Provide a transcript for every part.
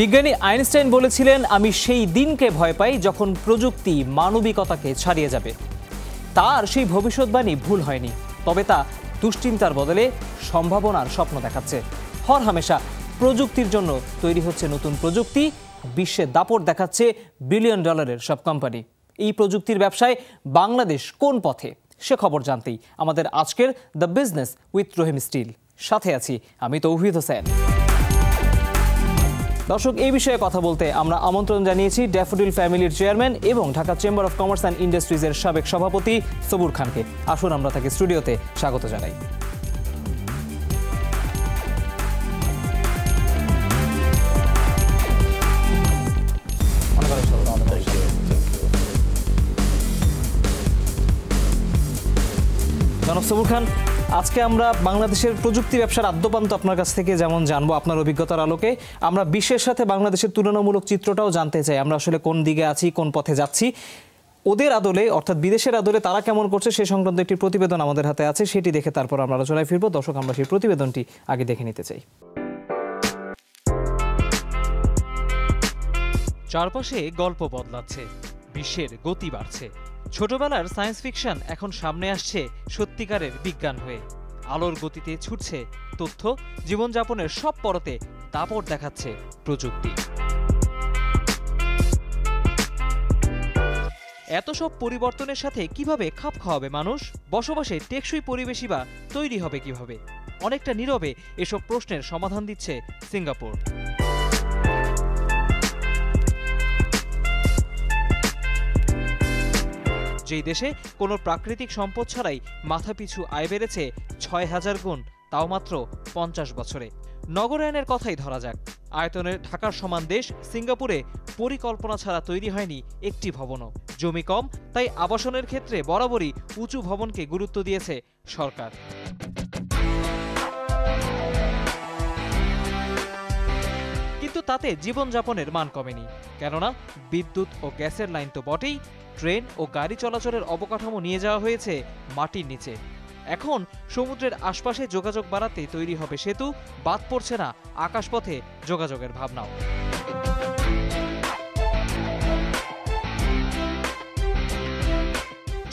বিজ্ঞানী আইনস্টাইন বলেছিলেন, আমি সেই দিনকে ভয় পাই যখন প্রযুক্তি মানবিকতাকে ছাড়িয়ে যাবে। তার সেই ভবিষ্যৎবাণী ভুল হয়নি, তবে তা দুশ্চিন্তার বদলে সম্ভাবনার স্বপ্ন দেখাচ্ছে। হরহামেশা প্রযুক্তির জন্য তৈরি হচ্ছে নতুন প্রযুক্তি, বিশ্বে দাপট দেখাচ্ছে বিলিয়ন ডলারের সব কোম্পানি। এই প্রযুক্তির ব্যবসায় বাংলাদেশ কোন পথে, সে খবর জানতেই আমাদের আজকের the business with Rahim steel সাথে আছি আমি তৌহিদ হোসেন। দর্শক, এই বিষয়ে কথা বলতে আমরা আমন্ত্রণ জানিয়েছি ড্যাফোডিল ফ্যামিলির চেয়ারম্যান এবং Dhaka chamber of commerce and ইন্ডাস্ট্রিজের সাবেক সভাপতি সবুর খানকে। আসুন আমরা তাকে স্টুডিওতে স্বাগত জানাই। জনাব সবুর খান, আজকে আমরা বাংলাদেশের প্রযুক্তি ব্যবসার আদ্যপান্ত আপনার কাছ থেকে যেমন জানবো আপনার অভিজ্ঞতার আলোকে, আমরা বিশ্বের সাথে বাংলাদেশের তুলনামূলক চিত্রটাও জানতে চাই। আমরা আসলে কোন দিকে আছি, কোন পথে যাচ্ছি, ওদের আদলে অর্থাৎ বিদেশের আদলে তারা কেমন করছে সে সংক্রান্ত একটি প্রতিবেদন আমাদের হাতে আছে, সেটি দেখে তারপর আমরা আলোচনায় ফিরবো। দর্শক, আমরা সেই প্রতিবেদনটি আগে দেখে নিতে চাই। চারপাশে গল্প বদলাচ্ছে, বিশ্বের গতি বাড়ছে। ছোটবেলার সায়েন্স ফিকশন এখন সামনে আসছে সত্যিকারের বিজ্ঞান হয়ে। আলোর গতিতে ছুটছে তথ্য, জীবনযাপনের সব পরতে দাপট দেখাচ্ছে প্রযুক্তি। এত সব পরিবর্তনের সাথে কিভাবে খাপ খাওয়াবে মানুষ? বসবাসে টেকসই পরিবেশই বা তৈরি হবে কিভাবে? অনেকটা নীরবে এসব প্রশ্নের সমাধান দিচ্ছে সিঙ্গাপুর। যেই দেশে কোনো প্রাকৃতিক সম্পদ ছাড়াই মাথাপিছু আয় বেড়েছে ৬,০০০ গুণ, তাও মাত্র ৫০ বছরে। নগরায়নের কথাই ধরা যাক। আয়তনের ঢাকার সমান দেশ সিঙ্গাপুরে পরিকল্পনা ছাড়া তৈরি হয়নি একটি ভবনও। জমি কম, তাই আবাসনের ক্ষেত্রে বরাবরই উঁচু ভবনকে গুরুত্ব দিয়েছে সরকার। কিন্তু তাতে জীবনযাপনের মান কমেনি, কেননা বিদ্যুৎ ও গ্যাসের লাইন তো বটেই, ট্রেন ও গাড়ি চলাচলের অবকাঠামো নিয়ে যাওয়া হয়েছে মাটির নিচে। এখন সমুদ্রের আশপাশে যোগাযোগ বাড়াতে তৈরি হবে সেতু, বাদ পড়ছে না আকাশপথে যোগাযোগের ভাবনাও।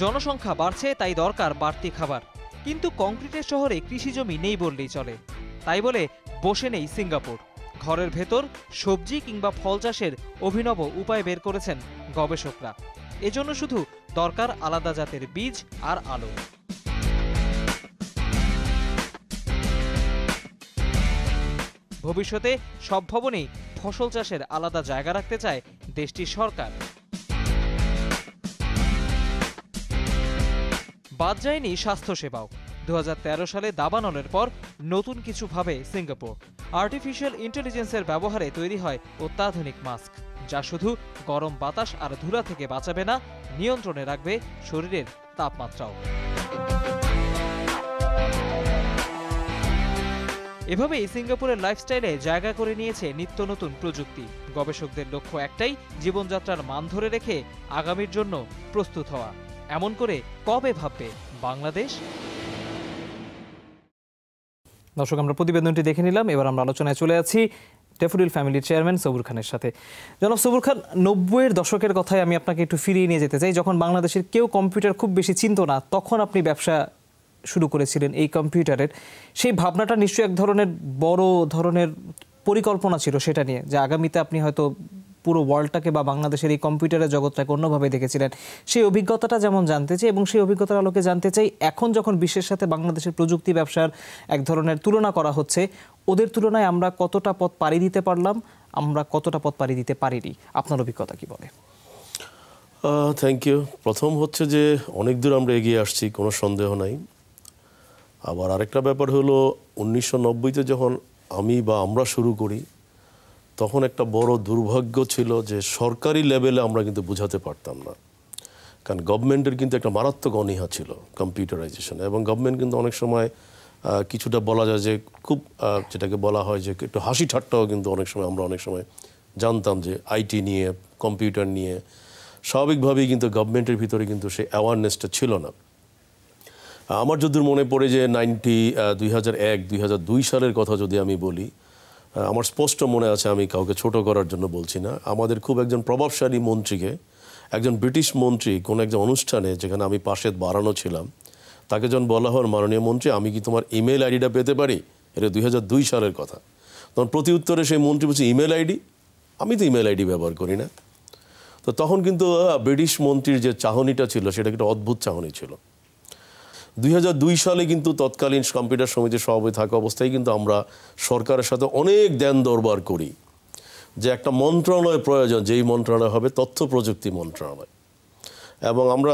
জনসংখ্যা বাড়ছে, তাই দরকার বাড়তি খাবার। কিন্তু কংক্রিটের শহরে কৃষিজমি নেই বললেই চলে। তাই বলে বসে নেই সিঙ্গাপুর। ঘরের ভেতর সবজি কিংবা ফল চাষের অভিনব উপায় বের করেছেন গবেষকরা। এজন্য শুধু দরকার আলাদা জাতের বীজ আর আলো। ভবিষ্যতে সব ভবনেই ফসল চাষের আলাদা জায়গা রাখতে চায় দেশটির সরকার। বাদ যায়নি স্বাস্থ্যসেবাও। ২০১৩ সালে দাবানলের পর নতুন কিছু ভাবে সিঙ্গাপুর। আর্টিফিশিয়াল ইন্টেলিজেন্সের ব্যবহারে তৈরি হয় অত্যাধুনিক মাস্ক, যা শুধু গরম বাতাস আর ধুলা থেকে বাঁচাবে না, নিয়ন্ত্রণে রাখবে শরীরের তাপমাত্রাও। এভাবেই সিঙ্গাপুরের লাইফস্টাইলে জায়গা করে নিয়েছে নিত্য নতুন প্রযুক্তি। গবেষকদের লক্ষ্য একটাই, জীবনযাত্রার মান ধরে রেখে আগামীর জন্য প্রস্তুত হওয়া। এমন করে কবে ভাববে বাংলাদেশ? দর্শক, আমরা প্রতিবেদনটি দেখে নিলাম, এবার আমরা আলোচনায় চলে যাচ্ছি ড্যাফোডিল ফ্যামিলির চেয়ারম্যান সবুর খানের সাথে। জনাব সবুর খান, ৯০-এর দশকের কথায় আমি আপনাকে একটু ফিরিয়ে নিয়ে যেতে চাই। যখন বাংলাদেশের কেউ কম্পিউটার খুব বেশি চিনত না, তখন আপনি ব্যবসা শুরু করেছিলেন এই কম্পিউটারের। সেই ভাবনাটা নিশ্চয়ই এক ধরনের বড় ধরনের পরিকল্পনা ছিল সেটা নিয়ে, যে আগামীতে আপনি হয়তো পুরো ওয়ার্ল্ডটাকে বা বাংলাদেশের এই কম্পিউটারের জগৎটাকে অন্যভাবে দেখেছিলেন। সেই অভিজ্ঞতাটা যেমন জানতে চাই, এবং সেই অভিজ্ঞতার আলোকে জানতে চাই এখন যখন বিশ্বের সাথে বাংলাদেশের প্রযুক্তি ব্যবসার এক ধরনের তুলনা করা হচ্ছে, ওদের তুলনায় আমরা কতটা পথ পাড়ি দিতে পারলাম, আমরা কতটা পথ পাড়ি দিতে পারিনি, আপনার অভিজ্ঞতা কি বলে? Thank you. প্রথম হচ্ছে যে অনেক দূর আমরা এগিয়ে আসছি, কোনো সন্দেহ নাই। আবার আরেকটা ব্যাপার হলো ১৯৯০-তে যখন আমরা শুরু করি, তখন একটা বড় দুর্ভাগ্য ছিল যে সরকারি লেভেলে আমরা কিন্তু বোঝাতে পারতাম না, কারণ গভর্নমেন্টের কিন্তু একটা মারাত্মক অনীহা ছিল কম্পিউটারাইজেশন। এবং গভর্নমেন্ট কিন্তু অনেক সময় কিছুটা বলা যায় যে খুব যেটাকে বলা হয় যে একটু হাসি ঠাট্টাও কিন্তু অনেক সময় আমরা জানতাম যে আইটি নিয়ে, কম্পিউটার নিয়ে স্বাভাবিকভাবেই কিন্তু গভর্নমেন্টের ভিতরে কিন্তু সেই অ্যাওয়ারনেসটা ছিল না। আমার যতদূর মনে পড়ে যে ২০০১-২০০২ সালের কথা যদি আমি বলি, আমার স্পষ্ট মনে আছে, আমি কাউকে ছোট করার জন্য বলছি না, আমাদের খুব একজন প্রভাবশালী মন্ত্রীকে, একজন ব্রিটিশ মন্ত্রী কোন একজন অনুষ্ঠানে যেখানে আমি পাশে বাড়ানো ছিলাম, তাকে যখন বলা হয় মাননীয় মন্ত্রী আমি কি তোমার ইমেল আইডিটা পেতে পারি, এটা 2002 সালের কথা, তখন প্রতি উত্তরে সেই মন্ত্রী বলছে ইমেল আইডি, আমি তো ইমেল আইডি ব্যবহার করি না। তো তখন কিন্তু ব্রিটিশ মন্ত্রীর যে চাহনিটা ছিল সেটা একটা অদ্ভুত চাহনি ছিল। 2002 সালে কিন্তু তৎকালীন কম্পিউটার সমিতির সভাপতি থাকা অবস্থায় কিন্তু আমরা সরকারের সাথে অনেক দেন দরবার করি যে একটা মন্ত্রণালয় প্রয়োজন, যেই মন্ত্রণালয় হবে তথ্য প্রযুক্তি মন্ত্রণালয়, এবং আমরা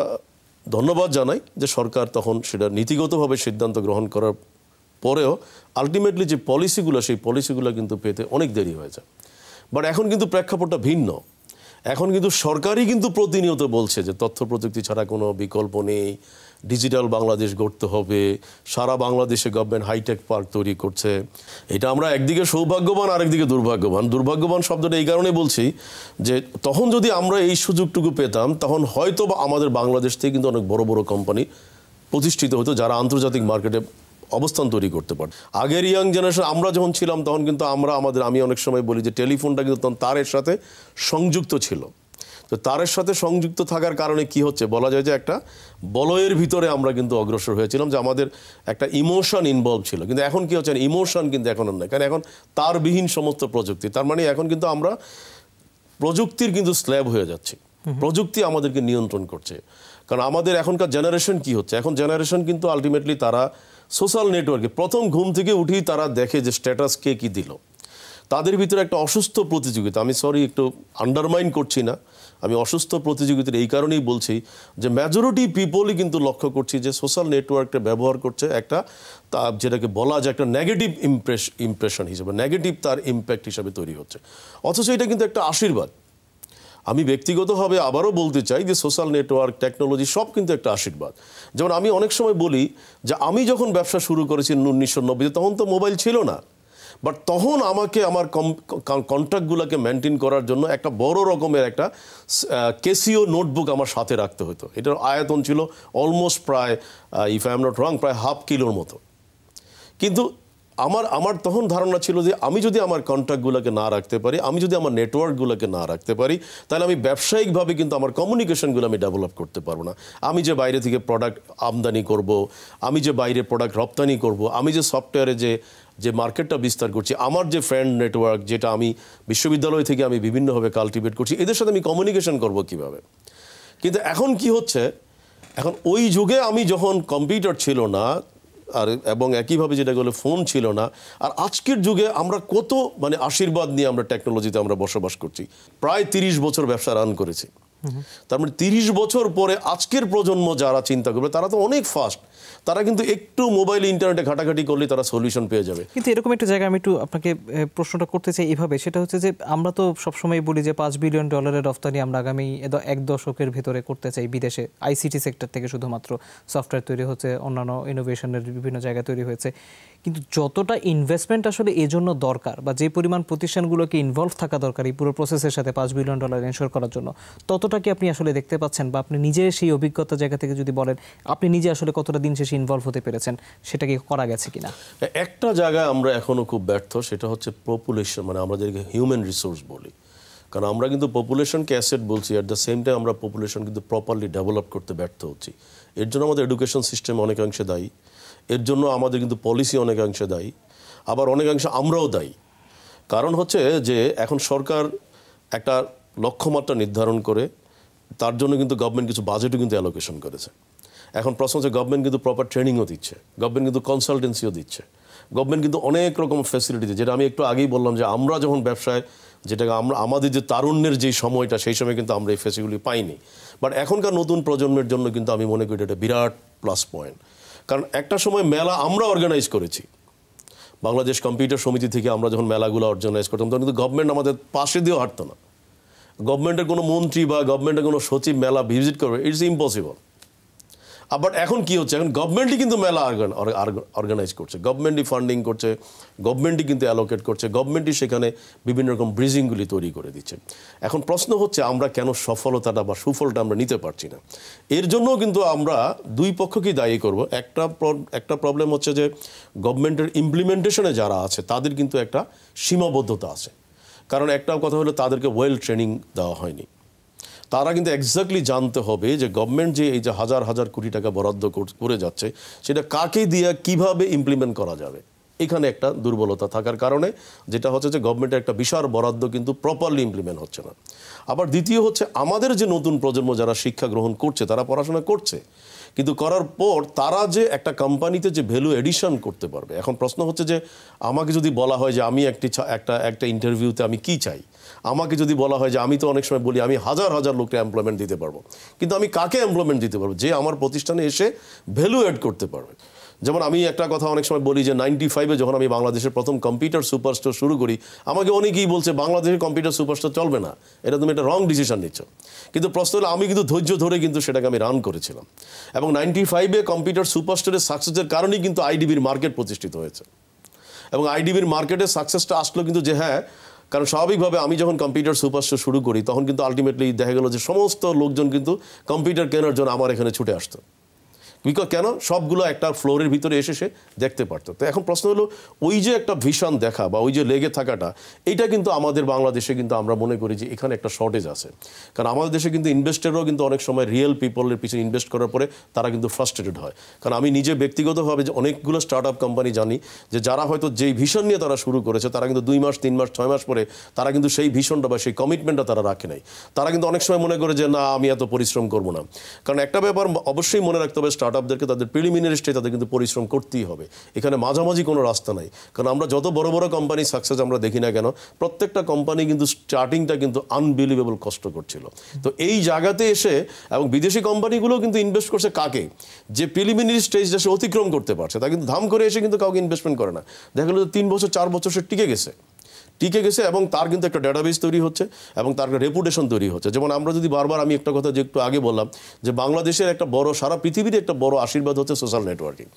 ধন্যবাদ জানাই যে সরকার তখন সেটা নীতিগতভাবে সিদ্ধান্ত গ্রহণ করার পরেও আলটিমেটলি যে পলিসিগুলো, সেই পলিসিগুলো কিন্তু পেতে অনেক দেরি হয়ে যায়। বাট এখন কিন্তু প্রেক্ষাপটটা ভিন্ন। এখন কিন্তু সরকারই কিন্তু প্রতিনিয়ত বলছে যে তথ্য প্রযুক্তি ছাড়া কোনো বিকল্প নেই, ডিজিটাল বাংলাদেশ গড়তে হবে, সারা বাংলাদেশে গভর্নমেন্ট হাইটেক পার্ক তৈরি করছে। এটা আমরা একদিকে সৌভাগ্যবান, আরেকদিকে দুর্ভাগ্যবান। দুর্ভাগ্যবান শব্দটা এই কারণে বলছি যে তখন যদি আমরা এই সুযোগটুকু পেতাম, তখন হয়তো বা আমাদের বাংলাদেশ থেকে কিন্তু অনেক বড় বড় কোম্পানি প্রতিষ্ঠিত হতো যারা আন্তর্জাতিক মার্কেটে অবস্থান তৈরি করতে পারে। আগের ইয়াং জেনারেশন আমরা যখন ছিলাম তখন কিন্তু আমি অনেক সময় বলি যে টেলিফোনটা কিন্তু তখন তারের সাথে সংযুক্ত ছিল। তো তারের সাথে সংযুক্ত থাকার কারণে কি হচ্ছে, বলা যায় যে একটা বলয়ের ভিতরে আমরা কিন্তু অগ্রসর হয়েছিলাম, যে আমাদের একটা ইমোশন ইনভলভ ছিল। কিন্তু এখন কি হচ্ছে, ইমোশন কিন্তু এখন আর নাই, কারণ এখন তারবিহীন সমস্ত প্রযুক্তি। তার মানে এখন কিন্তু আমরা প্রযুক্তির কিন্তু স্ল্যাব হয়ে যাচ্ছি, প্রযুক্তি আমাদেরকে নিয়ন্ত্রণ করছে। কারণ আমাদের এখনকার জেনারেশন কি হচ্ছে, এখন জেনারেশন কিন্তু আলটিমেটলি তারা সোশ্যাল নেটওয়ার্কে প্রথম ঘুম থেকে উঠেই তারা দেখে যে স্ট্যাটাস কে কী দিল। তাদের ভিতরে একটা অসুস্থ প্রতিযোগিতা, আমি একটু আন্ডারমাইন করছি না, আমি অসুস্থ প্রতিযোগিতার এই কারণেই বলছি যে মেজরিটি পিপলই কিন্তু লক্ষ্য করছি যে সোশ্যাল নেটওয়ার্কটা ব্যবহার করছে একটা যেটাকে বলা যায় একটা নেগেটিভ ইমপ্রেশন হিসেবে, নেগেটিভ তার ইম্প্যাক্ট হিসেবে তৈরি হচ্ছে। অথচ এটা কিন্তু একটা আশীর্বাদ। আমি ব্যক্তিগতভাবে আবারও বলতে চাই যে সোশ্যাল নেটওয়ার্ক, টেকনোলজি সব কিন্তু একটা আশীর্বাদ। যেমন আমি অনেক সময় বলি যে আমি যখন ব্যবসা শুরু করেছি 1990-তে, তখন তো মোবাইল ছিল না, বাট তখন আমাকে আমার কন্ট্যাক্টগুলোকে মেনটেন করার জন্য একটা বড় রকমের একটা কেসিও নোটবুক আমার সাথে রাখতে হতো। এটার আয়তন ছিল অলমোস্ট প্রায় if I am not wrong প্রায় 1/2 কিলোর মতো। কিন্তু আমার তখন ধারণা ছিল যে আমি যদি আমার কন্ট্যাক্টগুলোকে না রাখতে পারি, আমি যদি আমার নেটওয়ার্কগুলোকে না রাখতে পারি, তাহলে আমি ব্যবসায়িকভাবে কিন্তু আমার কমিউনিকেশনগুলো আমি ডেভেলপ করতে পারবো না। আমি যে বাইরে থেকে প্রোডাক্ট আমদানি করব, আমি যে বাইরে প্রোডাক্ট রপ্তানি করব, আমি যে সফটওয়্যারে যে মার্কেটটা বিস্তার করছি, আমার যে ফ্রেন্ড নেটওয়ার্ক যেটা আমি বিশ্ববিদ্যালয় থেকে আমি বিভিন্নভাবে কাল্টিভেট করছি, এদের সাথে আমি কমিউনিকেশন করব কিভাবে। কিন্তু এখন কি হচ্ছে, এখন ওই যুগে আমি যখন কম্পিউটার ছিল না এবং একইভাবে যেটা বলে ফোন ছিল না, আর আজকের যুগে আমরা কত আশীর্বাদ নিয়ে আমরা টেকনোলজিতে আমরা বসবাস করছি। প্রায় 30 বছর ব্যবসা রান করেছি, তার মানে 30 বছর পরে আজকের প্রজন্ম যারা চিন্তা করবে তারা তো অনেক ফাস্ট, তারা কিন্তু একটু মোবাইল ইন্টারনেটে ঘাটাঘাটি করলে তারা সলিউশন পেয়ে যাবে। কিন্তু এরকম একটা জায়গায় আমি একটু আপনাকে প্রশ্নটা করতে চাই এইভাবে, সেটা হচ্ছে যে আমরা তো সবসময় বলি যে $5 বিলিয়ন রফতানি আমরা আগামী 1 দশকের ভিতরে করতে চাই বিদেশে। আইসিটি সেক্টর থেকে শুধুমাত্র সফটওয়্যার তৈরি হচ্ছে, অন্যান্য ইনোভেশনের বিভিন্ন জায়গায় তৈরি হয়েছে, কিন্তু যতটা ইনভেস্টমেন্ট আসলে এজন্য দরকার বা যে পরিমাণ প্রতিষ্ঠানগুলোকে ইনভলভ থাকা দরকার এই পুরো প্রসেসের সাথে $5 বিলিয়ন এনশোর করার জন্য, ততটা কি আপনি আসলে দেখতে পাচ্ছেন? বা আপনি নিজে সেই অভিজ্ঞতা জায়গা থেকে যদি বলেন, আপনি নিজে আসলে কতটা দিন শেষে ইনভলভ হতে পেরেছেন, সেটা কি করা গেছে কিনা? একটা জায়গায় আমরা এখনো খুব ব্যর্থ, সেটা হচ্ছে পপুলেশন, আমরা যেটাকে হিউম্যান রিসোর্স বলি। কারণ আমরা কিন্তু পপুলেশনকে অ্যাসেট বলছি, অ্যাট দ্য সেম টাইম আমরা পপুলেশন কিন্তু প্রপারলি ডেভেলপ করতে ব্যর্থ হচ্ছি। এর জন্য আমাদের এডুকেশন সিস্টেম অনেকাংশে দায়ী, এর জন্য আমাদের কিন্তু পলিসি অনেকাংশে দায়ী, আবার অনেকাংশে আমরাও দায়ী। কারণ হচ্ছে যে এখন সরকার একটা লক্ষ্যমাত্রা নির্ধারণ করে, তার জন্য কিন্তু গভর্নমেন্ট কিছু বাজেটও কিন্তু অ্যালোকেশন করেছে। এখন প্রশ্ন হচ্ছে গভর্নমেন্ট কিন্তু প্রপার ট্রেনিংও দিচ্ছে, গভর্নমেন্ট কিন্তু কনসালটেন্সিও দিচ্ছে, গভর্নমেন্ট কিন্তু অনেক রকম ফ্যাসিলিটি দিচ্ছে। যেটা আমি একটু আগেই বললাম যে আমরা যখন ব্যবসায় যেটাকে আমাদের যে তারুণ্যের যে সময়টা, সেই সময় কিন্তু আমরা এই ফ্যাসিলিটি পাইনি। বাট এখনকার নতুন প্রজন্মের জন্য কিন্তু আমি মনে করি এটা বিরাট প্লাস পয়েন্ট। কারণ একটা সময় মেলা আমরা অর্গানাইজ করেছি, বাংলাদেশ কম্পিউটার সমিতি থেকে আমরা যখন মেলাগুলো অর্গানাইজ করতাম, তখন কিন্তু গভর্নমেন্ট আমাদের পাশে দিয়েও হাঁটতো না। গভর্নমেন্টের কোনো মন্ত্রী বা গভর্নমেন্টের কোনো সচিব মেলা ভিজিট করবে, ইটস ইম্পসিবল। আবার এখন কি হচ্ছে, এখন গভর্নমেন্টই কিন্তু মেলা অর্গানাইজ করছে, গভর্নমেন্টই ফান্ডিং করছে, গভর্নমেন্টই কিন্তু অ্যালোকেট করছে, গভর্নমেন্টই সেখানে বিভিন্ন রকম ব্রিজিংগুলি তৈরি করে দিচ্ছে। এখন প্রশ্ন হচ্ছে আমরা কেন সফলতাটা বা সুফলটা আমরা নিতে পারছি না? এর জন্য কিন্তু আমরা দুই পক্ষকেই দায়ী করব। একটা প্রবলেম হচ্ছে যে গভর্নমেন্টের ইমপ্লিমেন্টেশনে যারা আছে তাদের কিন্তু একটা সীমাবদ্ধতা আছে। কারণ একটা কথা হলো তাদেরকে ওয়েল ট্রেনিং দেওয়া হয়নি। তারা কিন্তু এক্স্যাক্টলি জানতে হবে যে গভর্নমেন্ট যে এই যে হাজার হাজার কোটি টাকা বরাদ্দ করে যাচ্ছে সেটা কাকে দিয়ে কিভাবে ইমপ্লিমেন্ট করা যাবে। এখানে একটা দুর্বলতা থাকার কারণে যেটা হচ্ছে যে গভর্নমেন্টের একটা বিশাল বরাদ্দ কিন্তু প্রপারলি ইমপ্লিমেন্ট হচ্ছে না। আবার দ্বিতীয় হচ্ছে আমাদের যে নতুন প্রজন্ম যারা শিক্ষা গ্রহণ করছে তারা পড়াশোনা করছে, কিন্তু করার পর তারা যে একটা কোম্পানিতে যে ভ্যালু এডিশন করতে পারবে। এখন প্রশ্ন হচ্ছে যে আমাকে যদি বলা হয় যে আমি একটা ইন্টারভিউতে আমি কি চাই, আমাকে যদি বলা হয় যে আমি তো অনেক সময় বলি আমি হাজার হাজার লোককে এমপ্লয়মেন্ট দিতে পারবো, কিন্তু আমি কাকে এমপ্লয়মেন্ট দিতে পারবো? যে আমার প্রতিষ্ঠানে এসে ভ্যালু অ্যাড করতে পারবে। যেমন আমি একটা কথা অনেক সময় বলি যে 95-এ যখন আমি বাংলাদেশের প্রথম কম্পিউটার সুপারস্টোর শুরু করি, আমাকে অনেকেই বলছে বাংলাদেশের কম্পিউটার সুপারস্টোর চলবে না, এটা তুমি একটা রং ডিসিশন নিচ্ছ। কিন্তু প্রশ্ন হলো আমি কিন্তু ধৈর্য ধরে কিন্তু সেটাকে আমি রান করেছিলাম, এবং 95-এ কম্পিউটার সুপারস্টোরের সাকসেসের কারণেই কিন্তু আইডিবির মার্কেট প্রতিষ্ঠিত হয়েছে। এবং আইডিবির মার্কেটের সাকসেসটা আসলো কিন্তু যে হ্যাঁ, কারণ স্বাভাবিকভাবে আমি যখন কম্পিউটার সুপারস্টোর শুরু করি তখন কিন্তু আলটিমেটলি দেখা গেল যে সমস্ত লোকজন কিন্তু কম্পিউটার কেনার জন্য আমার এখানে ছুটে আসতো। কেন? সবগুলো একটা ফ্লোরের ভিতরে এসে সে দেখতে পারতো। তো এখন প্রশ্ন হলো ওই যে একটা ভিশন দেখা বা ওই যে লেগে থাকাটা, এইটা কিন্তু আমাদের বাংলাদেশে কিন্তু আমরা মনে করি যে এখানে একটা শর্টেজ আছে। কারণ আমাদের দেশে কিন্তু ইনভেস্টাররাও কিন্তু অনেক সময় রিয়েল পিপলের পিছনে ইনভেস্ট করার পরে তারা কিন্তু ফ্রাস্ট্রেটেড হয়। কারণ আমি নিজে ব্যক্তিগতভাবে যে অনেকগুলো স্টার্ট আপ কোম্পানি জানি যে যারা হয়তো যেই ভিশন নিয়ে তারা শুরু করেছে তারা কিন্তু 2 মাস 3 মাস 6 মাস পরে তারা কিন্তু সেই ভিশনটা বা সেই কমিটমেন্টটা তারা রাখে নাই। তারা কিন্তু অনেক সময় মনে করে যে না আমি এত পরিশ্রম করবো না। কারণ একটা ব্যাপার অবশ্যই মনে রাখতে হবে, স্টার্ট আপদেরকে তাদের প্রিলিমিনারি স্টেজে তাদের কিন্তু পরিশ্রম করতেই হবে, এখানে মাঝামাঝি কোনো রাস্তা নাই। কারণ আমরা যত বড় বড় কোম্পানি সাকসেস আমরা দেখি না কেন, প্রত্যেকটা কোম্পানি কিন্তু স্টার্টিংটা কিন্তু আনবিলিভেবল কষ্ট করছিল। তো এই জায়গাতে এসে এবং বিদেশি কোম্পানিগুলো কিন্তু ইনভেস্ট করছে কাকে? যে প্রিলিমিনারি স্টেজটা সে অতিক্রম করতে পারছে, তা কিন্তু ধাম করে এসে কিন্তু কাউকে ইনভেস্টমেন্ট করে না। দেখা গেল 3 বছর 4 বছর সে টিকে গেছে এবং তার কিন্তু একটা ডেটাবেস তৈরি হচ্ছে এবং তার একটা রেপুটেশন তৈরি হচ্ছে। যেমন আমরা যদি বারবার, আমি একটা কথা যে একটু আগে বললাম যে বাংলাদেশের একটা বড়, সারা পৃথিবীর একটা বড় আশীর্বাদ হচ্ছে সোশ্যাল নেটওয়ার্কিং।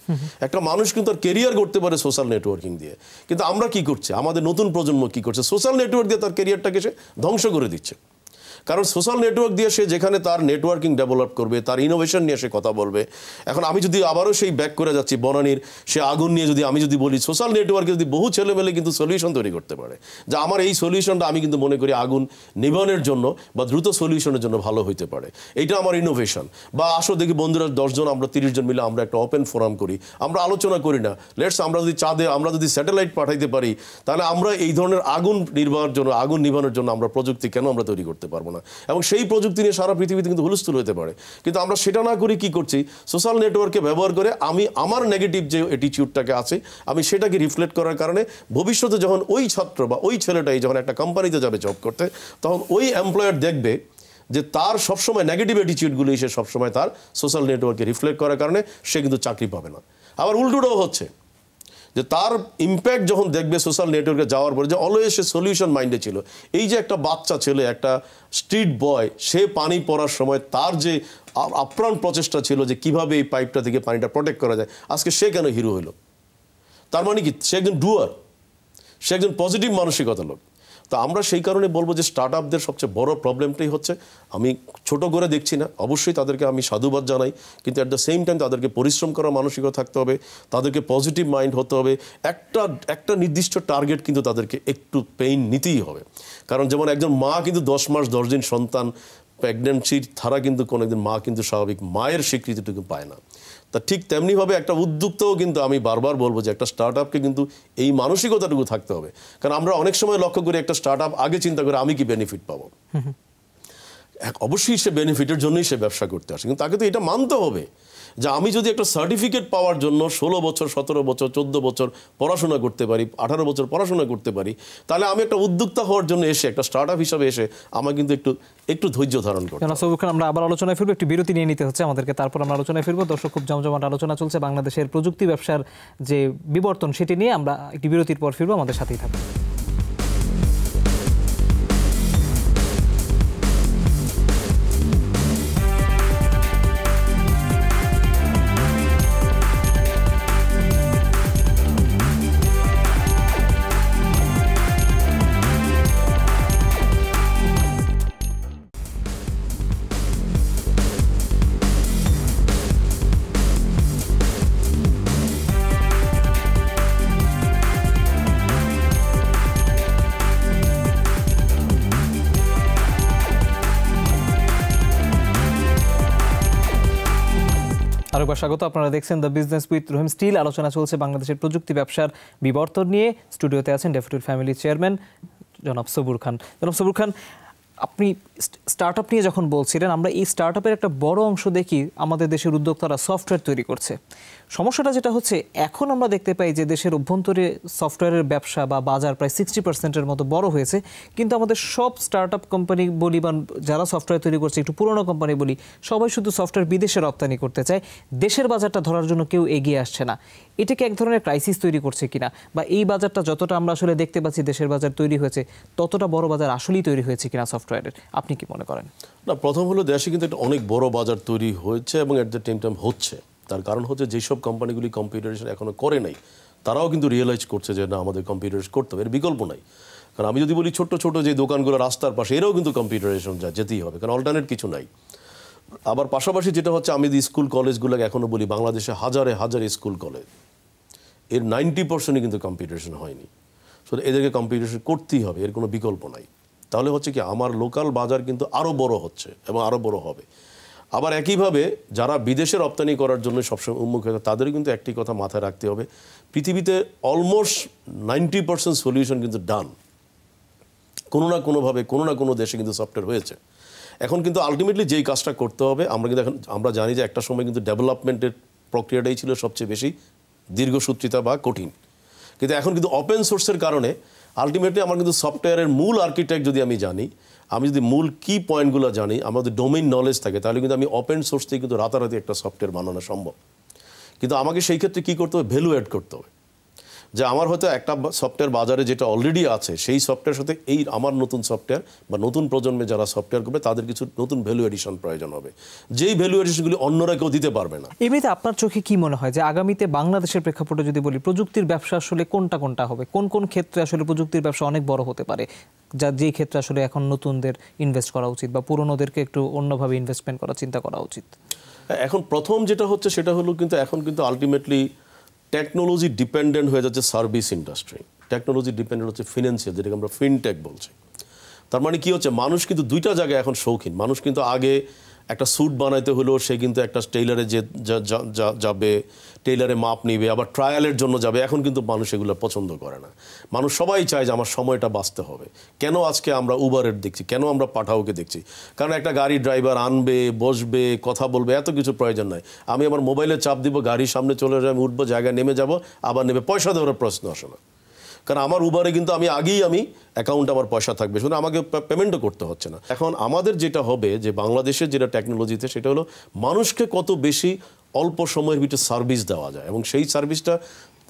একটা মানুষ কিন্তু তার কেরিয়ার করতে পারে সোশ্যাল নেটওয়ার্কিং দিয়ে, কিন্তু আমরা কি করছি, আমাদের নতুন প্রজন্ম কি করছে, সোশ্যাল নেটওয়ার্ক দিয়ে তার কেরিয়ারটাকে সে ধ্বংস করে দিচ্ছে। কারণ সোশ্যাল নেটওয়ার্ক দিয়ে সে যেখানে তার নেটওয়ার্কিং ডেভেলপ করবে, তার ইনোভেশন নিয়ে সে কথা বলবে। এখন আমি যদি আবারও সেই ব্যাক করে যাচ্ছি বনানীর সে আগুন নিয়ে, যদি আমি যদি বলি সোশ্যাল নেটওয়ার্কে যদি বহু ছেলেমেলে কিন্তু সলিউশন তৈরি করতে পারে, যে আমার এই সলিউশনটা আমি কিন্তু মনে করি আগুন নিবানের জন্য বা দ্রুত সলিউশনের জন্য ভালো হইতে পারে, এইটা আমার ইনোভেশন। বা আসো দেখি বন্ধুরা 10 জন আমরা 30 জন মিলে আমরা একটা ওপেন ফোরাম করি, আমরা আলোচনা করি না, লেটস আমরা যদি চাঁদে আমরা যদি স্যাটেলাইট পাঠাইতে পারি তাহলে আমরা এই ধরনের আগুন নিবানোর জন্য আমরা প্রযুক্তি কেন আমরা তৈরি করতে পারবো না? এবং সেই প্রযুক্তি নিয়ে সারা পৃথিবীতে কিন্তু হুলস্থুল হতে পারে। কিন্তু আমরা সেটা না করে কি করছি, সোশ্যাল নেটওয়ার্ককে ব্যবহার করে আমি আমার নেগেটিভ যে অ্যাটিটিউডটাকে আছে আমি সেটাকে রিফ্লেক্ট করার কারণে ভবিষ্যতে যখন ওই ছাত্র বা ওই ছেলেটাই যখন একটা কোম্পানিতে যাবে জব করতে, তখন ওই এমপ্লয়ার দেখবে যে তার সবসময় নেগেটিভ অ্যাটিটিউডগুলো সে সবসময় তার সোশ্যাল নেটওয়ার্কে রিফ্লেক্ট করার কারণে সে কিন্তু চাকরি পাবে না। আবার উল্টোটাও হচ্ছে যে তার ইম্প্যাক্ট যখন দেখবে সোশ্যাল নেটওয়ার্কে যাওয়ার পরে, যে অলওয়েজ সে সলিউশন মাইন্ডে ছিল, এই যে একটা বাচ্চা ছেলে, একটা স্ট্রিট বয়, সে পানি পড়ার সময় তার যে আপ্রাণ প্রচেষ্টা ছিল যে কিভাবে এই পাইপটা থেকে পানিটা প্রোটেক্ট করা যায়, আজকে সে কেন হিরো হলো? তার মানে কি সে একজন ডুয়ার, সে একজন পজিটিভ মানসিকতা লোক। তো আমরা সেই কারণে বলবো যে স্টার্ট আপদের সবচেয়ে বড় প্রবলেমটাই হচ্ছে, আমি ছোট করে দেখছি না, অবশ্যই তাদেরকে আমি সাধুবাদ জানাই, কিন্তু অ্যাট দ্য সেম টাইম তাদেরকে পরিশ্রম করার মানসিকতা থাকতে হবে, তাদেরকে পজিটিভ মাইন্ড হতে হবে, একটা নির্দিষ্ট টার্গেট কিন্তু তাদেরকে একটু পেইন নিতেই হবে। কারণ যেমন একজন মা কিন্তু 10 মাস 10 দিন সন্তান প্রেগনেন্সির ছাড়া কিন্তু কোনোদিন মা কিন্তু স্বাভাবিক মায়ের স্বীকৃতিটুকু পায় না। তা ঠিক তেমনিভাবে একটা উদ্যোক্তাও কিন্তু আমি বারবার বলবো যে একটা স্টার্ট আপকে কিন্তু এই মানসিকতাটুকু থাকতে হবে। কারণ আমরা অনেক সময় লক্ষ্য করি একটা স্টার্ট আপ আগে চিন্তা করে আমি কি বেনিফিট পাবো। অবশ্যই সে বেনিফিটের জন্যই সে ব্যবসা করতে আসে, কিন্তু তাকে তো এটা মানতে হবে যে আমি যদি একটা সার্টিফিকেট পাওয়ার জন্য 16 বছর 17 বছর 14 বছর পড়াশোনা করতে পারি, 18 বছর পড়াশোনা করতে পারি, তাহলে আমি একটা উদ্যোক্তা হওয়ার জন্য এসে একটা স্টার্ট আপ হিসাবে এসে আমার কিন্তু একটু ধৈর্য ধারণ করতে হবে। আমরা আবার আলোচনায় ফিরবো, একটি বিরতি নিয়ে নিতে হচ্ছে আমাদেরকে, তারপর আমরা আলোচনায় ফিরবো। দর্শক, খুব জমজমাট আলোচনা চলছে বাংলাদেশের প্রযুক্তি ব্যবসার যে বিবর্তন সেটি নিয়ে। আমরা একটি বিরতির পর ফিরবো, আমাদের সাথেই থাকবো। আরেকবার স্বাগত। আপনারা দেখছেন the business with Rahim steel. আলোচনা চলছে বাংলাদেশের প্রযুক্তি ব্যবসার বিবর্তন নিয়ে। স্টুডিওতে আছেন ড্যাফোডিল ফ্যামিলির চেয়ারম্যান জনাব সবুর খান। জনাব সবুর খান, আপনি স্টার্ট আপ নিয়ে যখন বলছিলেন, আমরা এই স্টার্ট আপের একটা বড় অংশ দেখি আমাদের দেশের উদ্যোক্তারা সফটওয়্যার তৈরি করছে। সমস্যাটা যেটা হচ্ছে, এখন আমরা দেখতে পাই যে দেশের অভ্যন্তরে সফটওয়্যারের ব্যবসা বা বাজার প্রায় 60%-এর মতো বড় হয়েছে, কিন্তু আমাদের সব স্টার্ট আপ কোম্পানি বলি বা যারা সফটওয়্যার তৈরি করছে, একটু পুরোনো কোম্পানি বলি, সবাই শুধু সফটওয়্যার বিদেশে রপ্তানি করতে চায়, দেশের বাজারটা ধরার জন্য কেউ এগিয়ে আসছে না। এটাকে এক ধরনের ক্রাইসিস তৈরি করছে কিনা, বা এই বাজারটা যতটা আমরা আসলে দেখতে পাচ্ছি দেশের বাজার তৈরি হয়েছে, ততটা বড় বাজার আসলেই তৈরি হয়েছে কিনা সফটওয়্যারের, আপনি কি মনে করেন? না, প্রথম হলো দেশে কিন্তু একটা অনেক বড় বাজার তৈরি হয়েছে এবং এট দ্য সেম টাইম হচ্ছে। তার কারণ হচ্ছে যেসব কোম্পানিগুলি কম্পিউটারাইজেশন এখনো করে নাই, তারাও কিন্তু রিয়েলাইজ করছে যে না, আমাদের কম্পিউটারাইজ করতে হবে, এর বিকল্প নাই। কারণ আমি যদি বলি ছোট ছোট যে দোকানগুলো রাস্তার পাশে, এরাও কিন্তু কম্পিউটারাইজেশন যেতেই হবে, কারণ অল্টারনেট কিছু নাই। আবার পাশাপাশি যেটা হচ্ছে, আমি যদি স্কুল কলেজগুলোকে এখনো বলি, বাংলাদেশে হাজারে হাজারে স্কুল কলেজ, এর 90%ই কিন্তু কম্পিউটারেশন হয়নি। সো এদেরকে কম্পিউটারেশন করতেই হবে, এর কোনো বিকল্প নাই। তাহলে হচ্ছে কি, আমার লোকাল বাজার কিন্তু আরও বড় হচ্ছে এবং আরও বড় হবে। আবার একইভাবে যারা বিদেশে রপ্তানি করার জন্য সবসময় উন্মুখ হয়েছে, তাদেরও কিন্তু একটি কথা মাথায় রাখতে হবে, পৃথিবীতে অলমোস্ট 90% সলিউশন কিন্তু ডান, কোনো না কোনোভাবে কোনো না কোনো দেশে কিন্তু সফটওয়্যার হয়েছে। এখন কিন্তু আলটিমেটলি যেই কাজটা করতে হবে, আমরা কিন্তু এখন আমরা জানি যে একটা সময় কিন্তু ডেভেলপমেন্টের প্রক্রিয়াটাই ছিল সবচেয়ে বেশি দীর্ঘসূত্রিতা বা কঠিন, কিন্তু এখন কিন্তু ওপেন সোর্সের কারণে আলটিমেটলি আমার কিন্তু সফটওয়্যারের মূল আর্কিটেক্ট যদি আমি জানি, আমি যদি মূল কি পয়েন্টগুলো জানি, আমাদের ডোমেইন নলেজ থাকে, তাহলে কিন্তু আমি ওপেন সোর্স থেকে কিন্তু রাতারাতি একটা সফটওয়্যার বানানো সম্ভব। কিন্তু আমাকে সেই ক্ষেত্রে কী করতে হবে, ভ্যালু অ্যাড করতে হবে। যে আমার হয়তো একটা সফটওয়্যার বাজারে যেটা অলরেডি আছে, সেই সফটওয়্যার সাথে এই আমার নতুন সফটওয়্যার বা নতুন প্রজন্মে যারা সফটওয়্যার করবে, তাদের কিছু নতুন ভ্যালু এডিশন প্রয়োজন হবে, যেই ভ্যালু এডিশনগুলি অন্যরা কেউ দিতে পারবে না। এমনিতে আপনার চোখে কি মনে হয় যে আগামীতে বাংলাদেশের প্রেক্ষাপটে যদি বলি, প্রযুক্তির ব্যবসা আসলে কোনটা কোনটা হবে, কোন কোন ক্ষেত্রে আসলে প্রযুক্তির ব্যবসা অনেক বড় হতে পারে, যেই ক্ষেত্রে আসলে এখন নতুনদের ইনভেস্ট করা উচিত বা পুরনোদেরকে একটু অন্যভাবে ইনভেস্টমেন্ট করার চিন্তা করা উচিত? এখন প্রথম যেটা হচ্ছে সেটা হলো, কিন্তু এখন কিন্তু আলটিমেটলি টেকনোলজি ডিপেন্ডেন্ট হয়ে যাচ্ছে সার্ভিস ইন্ডাস্ট্রি, টেকনোলজি ডিপেন্ডেন্ট হচ্ছে ফিনান্সিয়াল, যেটাকে আমরা ফিনটেক বলছি। তার মানে কি হচ্ছে, মানুষ কিন্তু দুইটা জায়গায় এখন শৌখিন। মানুষ কিন্তু আগে একটা স্যুট বানাইতে হলো, সে কিন্তু একটা টেইলারে যাবে, টেইলারে মাপ নিবে, আবার ট্রায়ালের জন্য যাবে। এখন কিন্তু মানুষ এগুলো পছন্দ করে না। মানুষ সবাই চায় যে আমার সময়টা বাঁচতে হবে। কেন আজকে আমরা উবারের দেখছি, কেন আমরা পাঠাওকে দেখছি? কারণ একটা গাড়ি ড্রাইভার আনবে, বসবে, কথা বলবে, এত কিছু প্রয়োজন নাই। আমি আমার মোবাইলে চাপ দিব, গাড়ির সামনে চলে যাবে, আমি উঠবো, জায়গায় নেমে যাব, আবার নেবে, পয়সা দেওয়ার প্রশ্ন আসে না। কারণ আমার উবারে কিন্তু আমি অ্যাকাউন্টে আমার পয়সা থাকবে, শুধু আমাকে পেমেন্টও করতে হচ্ছে না। এখন আমাদের যেটা হবে, যে বাংলাদেশের যেটা টেকনোলজিতে, সেটা হলো মানুষকে কত বেশি অল্প সময়ের ভিতরে সার্ভিস দেওয়া যায়, এবং সেই সার্ভিসটা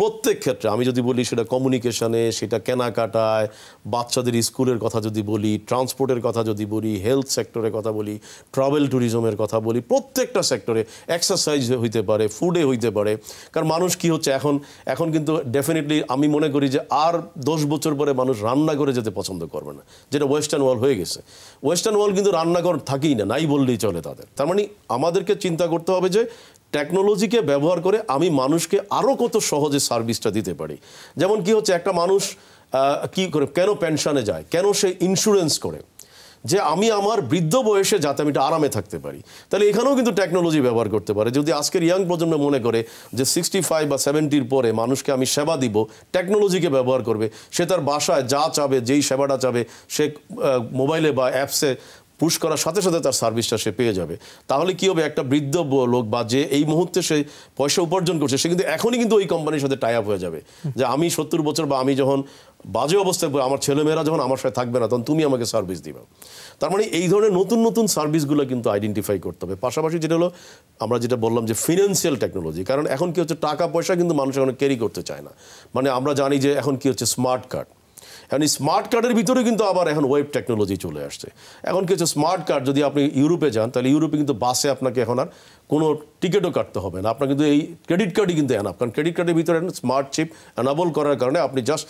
প্রত্যেক ক্ষেত্রে, আমি যদি বলি সেটা কমিউনিকেশনে, সেটা কেনাকাটায়, বাচ্চাদের স্কুলের কথা যদি বলি, ট্রান্সপোর্টের কথা যদি বলি, হেলথ সেক্টরের কথা বলি, ট্রাভেল ট্যুরিজমের কথা বলি, প্রত্যেকটা সেক্টরে, এক্সারসাইজ হইতে পারে, ফুডে হইতে পারে। কারণ মানুষ কি হচ্ছে, এখন কিন্তু ডেফিনেটলি আমি মনে করি যে আর 10 বছর পরে মানুষ রান্না করে যেতে পছন্দ করবে না, যেটা ওয়েস্টার্ন ওয়ার্ল্ড হয়ে গেছে। ওয়েস্টার্ন ওয়ার্ল্ড কিন্তু রান্নাঘর থাকেই না, নাই বললেই চলে তাদের। তার মানে আমাদেরকে চিন্তা করতে হবে যে টেকনোলজিকে ব্যবহার করে আমি মানুষকে আরও কত সহজে সার্ভিসটা দিতে পারি। যেমন কি হচ্ছে, একটা মানুষ কি করে, কেন পেনশনে যায়, কেন সে ইন্স্যুরেন্স করে, যে আমি আমার বৃদ্ধ বয়সে যাতে আমি আরামে থাকতে পারি। তাহলে এখানেও কিন্তু টেকনোলজি ব্যবহার করতে পারে। যদি আজকের ইয়াং প্রজন্ম মনে করে যে 65 বা 70 পরে মানুষকে আমি সেবা দিব, টেকনোলজিকে ব্যবহার করবে, সে তার বাসায় যা চাবে, যেই সেবাটা চাবে, সে মোবাইলে বা অ্যাপসে পুশ করার সাথে সাথে তার সার্ভিসটা সে পেয়ে যাবে। তাহলে কি হবে, একটা বৃদ্ধ লোক বা যে এই মুহূর্তে সে পয়সা উপার্জন করছে, সে কিন্তু এখনই কিন্তু ওই কোম্পানির সাথে টাই আপ হয়ে যাবে, যে আমি 70 বছর বা আমি যখন বাজে অবস্থায়, আমার ছেলেমেয়েরা যখন আমার সাথে থাকবে না, তখন তুমি আমাকে সার্ভিস দিবে। তার মানে এই ধরনের নতুন নতুন সার্ভিসগুলো কিন্তু আইডেন্টিফাই করতে হবে। পাশাপাশি যেটা হলো, আমরা যেটা বললাম যে ফিনান্সিয়াল টেকনোলজি, কারণ এখন কি হচ্ছে, টাকা পয়সা কিন্তু মানুষ এখন ক্যারি করতে চায় না। মানে আমরা জানি যে এখন কি হচ্ছে, স্মার্ট কার্ড। এখন এই স্মার্ট কার্ডের ভিতরে কিন্তু আবার এখন ওয়েব টেকনোলজি চলে আসছে। এখন কি হচ্ছে, স্মার্ট কার্ড যদি আপনি ইউরোপে যান, তাহলে ইউরোপে কিন্তু বাসে আপনাকে এখন আর কোনো টিকিটও কাটতে হবে না, আপনার কিন্তু এই ক্রেডিট কার্ডই কিন্তু এনাফ। কারণ ক্রেডিট কার্ডের ভিতরে স্মার্ট চিপ এনাবল করার কারণে আপনি জাস্ট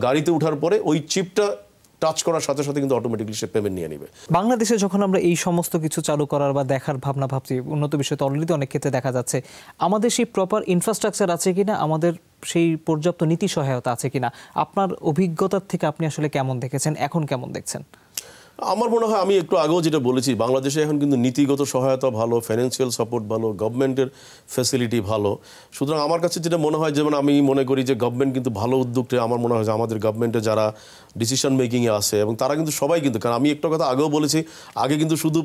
গাড়িতে ওঠার পরে ওই চিপটা টাচ করার সাথে সাথে কিন্তু অটোমেটিকলি সে পেমেন্ট নিয়ে নেবে। বাংলাদেশে যখন আমরা এই সমস্ত কিছু চালু করার বা দেখার ভাবনা ভাবছি, উন্নত বিষয় তো অলরেডি অনেক ক্ষেত্রে দেখা যাচ্ছে, আমাদের সেই প্রপার ইনফ্রাস্ট্রাকচার আছে কিনা, আমাদের সেই পর্যাপ্ত নীতি সহায়তা আছে কিনা, আপনার অভিজ্ঞতার থেকে আপনি আসলে কেমন দেখেছেন, এখন কেমন দেখছেন? আমার মনে হয় আমি একটু আগেও যেটা বলেছি, বাংলাদেশে এখন কিন্তু নীতিগত সহায়তা ভালো, ফাইন্যান্সিয়াল সাপোর্ট ভালো, গভর্নমেন্টের ফ্যাসিলিটি ভালো। সুতরাং আমার কাছে যেটা মনে হয়, যেমন আমি মনে করি যে গভর্নমেন্ট কিন্তু ভালো উদ্যোগটা, আমার মনে হয় যে আমাদের গভর্নমেন্টে যারা ডিসিশন মেকিংয়ে আছে এবং তারা কিন্তু সবাই কিন্তু, কারণ আমি একটা কথা আগেও বলেছি, আগে কিন্তু শুধু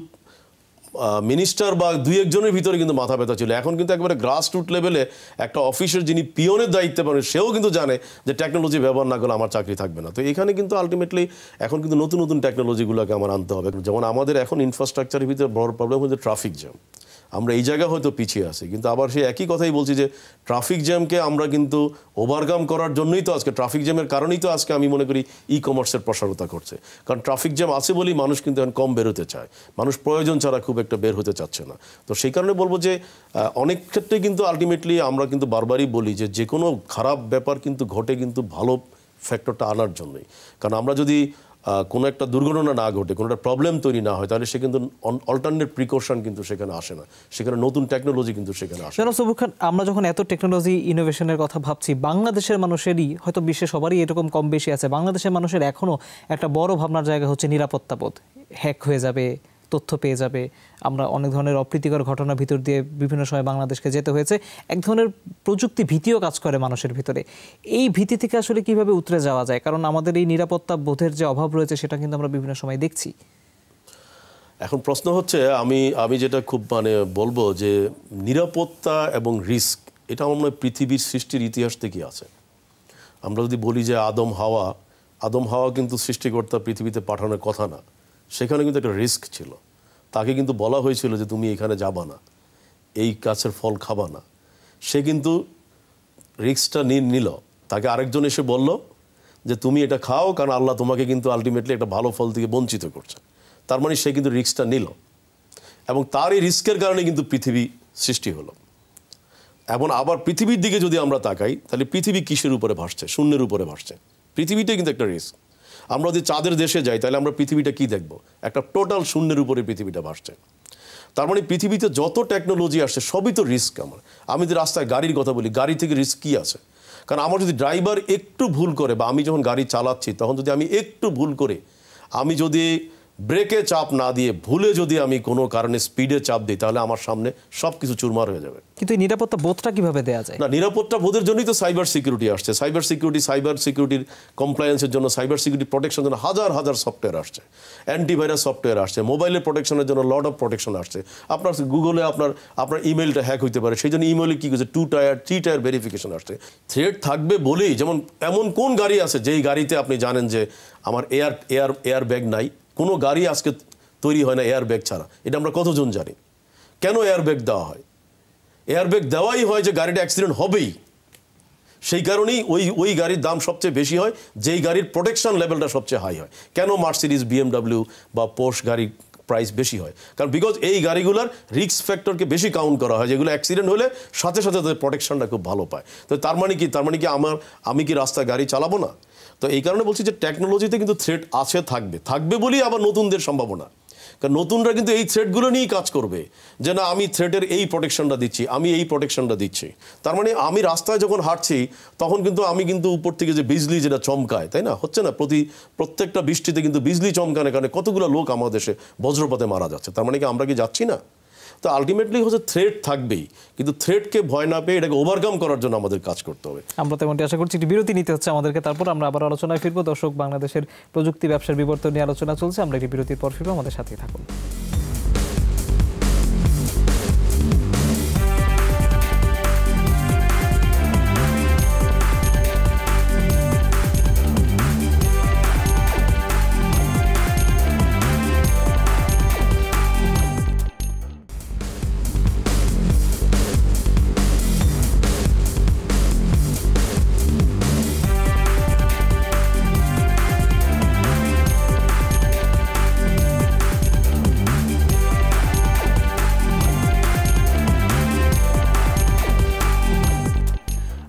মিনিস্টার বা দুই একজনের ভিতরে কিন্তু মাথা ব্যথা ছিল, এখন কিন্তু একবারে গ্রাসরুট লেভেলে একটা অফিসের যিনি পিয়নের দায়িত্বে পারেন সেও কিন্তু জানে যে টেকনোলজি ব্যবহার না করলে আমার চাকরি থাকবে না। তো এখানে কিন্তু আলটিমেটলি এখন কিন্তু নতুন নতুন টেকনোলজিগুলোকে আমার আনতে হবে। যেমন আমাদের এখন ইনফ্রাস্ট্রাকচারের ভিতরে বড় প্রবলেম হচ্ছে ট্রাফিক জ্যাম। আমরা এই জায়গায় হয়তো পিছিয়ে আছি, কিন্তু আবার সেই একই কথাই বলছি যে ট্রাফিক জ্যামকে আমরা কিন্তু ওভারকাম করার জন্যই তো আজকে, ট্রাফিক জ্যামের কারণেই তো আজকে আমি মনে করি ই কমার্সের প্রসারতা করছে। কারণ ট্রাফিক জ্যাম আছে বলেই মানুষ কিন্তু এখন কম বেরোতে চায়, মানুষ প্রয়োজন ছাড়া খুব একটা বের হতে চাচ্ছে না। তো সেই কারণে বলবো যে অনেক ক্ষেত্রে কিন্তু আলটিমেটলি আমরা কিন্তু বারবারই বলি যে কোনো খারাপ ব্যাপার কিন্তু ঘটে কিন্তু ভালো ফ্যাক্টরটা আনার জন্যই। কারণ আমরা যদি কোনো একটা দুর্ঘটনা না ঘটে, কোনো একটা প্রবলেম তৈরি না হয়, তাহলে সে কিন্তু অল্টারনেট প্রিকশন কিন্তু সেখানে আসে না, সেখানে নতুন টেকনোলজি কিন্তু সেখানে আসে। জনাব সবুর খান, আমরা যখন এত টেকনোলজি ইনোভেশনের কথা ভাবছি, বাংলাদেশের মানুষেরই হয়তো বিশ্বের সবারই এরকম কম বেশি আছে, বাংলাদেশের মানুষের এখনও একটা বড় ভাবনার জায়গা হচ্ছে নিরাপত্তাবোধ। হ্যাক হয়ে যাবে, তথ্য পেয়ে যাবে। আমরা অনেক ধরনের অপ্রীতিকর ঘটনার ভিতর দিয়ে বিভিন্ন সময় বাংলাদেশকে যেতে হয়েছে। এক ধরনের প্রযুক্তি ভীতিও কাজ করে মানুষের ভিতরে। এই ভীতি থেকে আসলে কিভাবে উতরে যাওয়া যায়? কারণ আমাদের এই নিরাপত্তা বোধের যে অভাব রয়েছে সেটা কিন্তু আমরা বিভিন্ন সময় দেখছি। এখন প্রশ্ন হচ্ছে, আমি যেটা খুব বলবো যে নিরাপত্তা এবং রিস্ক, এটা আমার মনে হয় পৃথিবীর সৃষ্টির ইতিহাস থেকেই আছে। আমরা যদি বলি যে আদম হাওয়া কিন্তু সৃষ্টিকর্তা পৃথিবীতে পাঠানোর কথা না, সেখানে কিন্তু একটা রিস্ক ছিল। তাকে কিন্তু বলা হয়েছিল যে তুমি এখানে যাবা না, এই গাছের ফল খাবা না। সে কিন্তু রিস্কটা নিল। তাকে আরেকজন এসে বলল যে তুমি এটা খাও, কারণ আল্লাহ তোমাকে কিন্তু আলটিমেটলি একটা ভালো ফল থেকে বঞ্চিত করছে। তার মানে সে কিন্তু রিস্কটা নিল, এবং তার এই রিস্কের কারণে কিন্তু পৃথিবী সৃষ্টি হলো। এবং আবার পৃথিবীর দিকে যদি আমরা তাকাই, তাহলে পৃথিবী কিসের উপরে ভাসছে? শূন্যের উপরে ভাসছে। পৃথিবীটাই কিন্তু একটা রিস্ক। আমরা যদি চাঁদের দেশে যাই, তাহলে আমরা পৃথিবীটা কি দেখব? একটা টোটাল শূন্যের উপরে পৃথিবীটা ভাসছে। তার মানে পৃথিবীতে যত টেকনোলজি আসছে সবই তো রিস্ক। আমি যদি রাস্তায় গাড়ির কথা বলি, গাড়ি থেকে রিস্ক কী আছে? কারণ আমার যদি ড্রাইভার একটু ভুল করে, বা আমি যখন গাড়ি চালাচ্ছি তখন যদি আমি একটু ভুল করে, আমি যদি ব্রেকে চাপ না দিয়ে ভুলে যদি আমি কোনো কারণে স্পিডে চাপ দিই, তাহলে আমার সামনে সব কিছু চুরমার হয়ে যাবে। কিন্তু এই নিরাপত্তা বোধটা কিভাবে দেওয়া যায়? না, নিরাপত্তা বোধের জন্যই তো সাইবার সিকিউরিটি আসছে। সাইবার সিকিউরিটির কমপ্লায়েন্সের জন্য, সাইবার সিকিউরিটি প্রোটেকশনের জন্য হাজার সফটওয়্যার আসছে, অ্যান্টিভাইরাস সফটওয়্যার আসছে, মোবাইলের প্রোটেকশনের জন্য লট অফ প্রোটেকশন আসছে। আপনার গুগলে আপনার ইমেলটা হ্যাক হইতে পারে, সেই জন্য ইমেলে কী করছে 2 টায়ার 3 টায়ার ভেরিফিকেশন আসছে। থ্রেট থাকবে বলেই, যেমন এমন কোন গাড়ি আছে যেই গাড়িতে আপনি জানেন যে আমার এয়ার ব্যাগ নাই? কোনো গাড়ি আজকে তৈরি হয় না এয়ার ব্যাগ ছাড়া। এটা আমরা কতজন জানি? কেন এয়ার ব্যাগ দেওয়া হয়? এয়ার ব্যাগ দেওয়াই হয় যে গাড়িটা অ্যাক্সিডেন্ট হবেই, সেই কারণেই ওই গাড়ির দাম সবচেয়ে বেশি হয়, যেই গাড়ির প্রোটেকশন লেভেলটা সবচেয়ে হাই হয়। কেন মার্সিডিজ, BMW বা পোর্শ গাড়ির প্রাইস বেশি হয়? কারণ বিকজ এই গাড়িগুলোর রিস্ক ফ্যাক্টরকে বেশি কাউন্ট করা হয়, যেগুলো অ্যাক্সিডেন্ট হলে সাথে সাথে তাদের প্রোটেকশনটা খুব ভালো পায়। তো তার মানে কি আমি কি রাস্তায় গাড়ি চালাবো না? তো এই কারণে বলছি যে টেকনোলজিতে কিন্তু থ্রেট আছে, থাকবে বলেই আবার নতুনদের সম্ভাবনা। কারণ নতুনরা কিন্তু এই থ্রেটগুলো নিয়েই কাজ করবে, যে না আমি থ্রেটের এই প্রোটেকশনটা দিচ্ছি, আমি এই প্রোটেকশনটা দিচ্ছি। তার মানে আমি রাস্তায় যখন হাঁটছি তখন কিন্তু আমি কিন্তু উপর থেকে যে বিজলি যেটা চমকায়, তাই না, হচ্ছে না, প্রত্যেকটা বৃষ্টিতে কিন্তু বিজলি চমকানোর কারণে কতগুলো লোক আমাদের দেশে বজ্রপাতে মারা যাচ্ছে। তার মানে কি আমরা কি যাচ্ছি না? তো আলটিমেটলি হচ্ছে থ্রেট থাকবেই, কিন্তু থ্রেটকে ভয় না পেয়ে এটাকে ওভারকাম করার জন্য আমাদের কাজ করতে হবে। আমরা তেমনটি আশা করছি। একটি বিরতি নিতে হচ্ছে আমাদেরকে, তারপর আমরা আবার আলোচনায় ফিরবো। দর্শক, বাংলাদেশের প্রযুক্তি ব্যবসার বিবর্তন নিয়ে আলোচনা চলছে। আমরা একটি বিরতির পর ফিরবো, আমাদের সাথেই থাকুন।